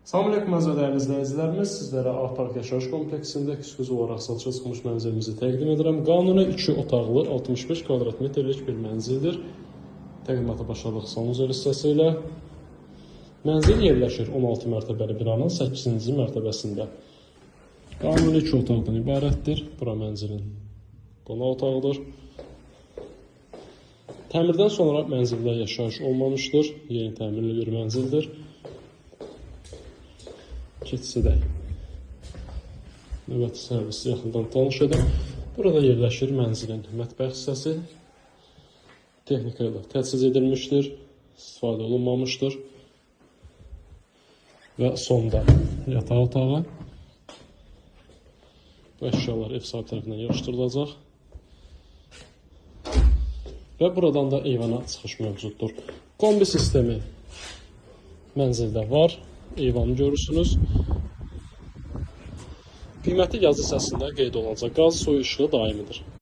Salam əleykum dəyərli izləyicilərimiz. Sizlərə Ağpark yaşayış kompleksində xüsusi olaraq satışa çıxmış mənzilimizi təqdim edirəm. Qanuni 2 otaqlı 65 kvadrat metrlik bir mənzildir. Təqdimata başladıq son üzər hissəsi ilə. Mənzil yerləşir 16 mərtəbəli binanın 8-ci mərtəbəsində. Qanuni 2 otaqdan ibarətdir. Bura mənzilin qonaq otağıdır. Təmirdən sonra mənzildə yaşayış olmamışdır. Yeni təmirli bir mənzildir. Keçsədək. Növbəti servisi yaxından tanış edin. Burada yerləşir mənzilin mətbəx hissəsi. Texnika ilə təchiz edilmişdir. İstifadə olunmamışdır. Və sonda yataq otağı. Bu əşyalar ev sahibi tərəfindən yığışdırılacaq. Və buradan da eyvana çıxış mövcuddur. Kombi sistemi mənzildə var. Eyvanı görürsünüz. Qiyməti yazı hissəsində qeyd olunacaq. Qaz, su, işığı daimidir.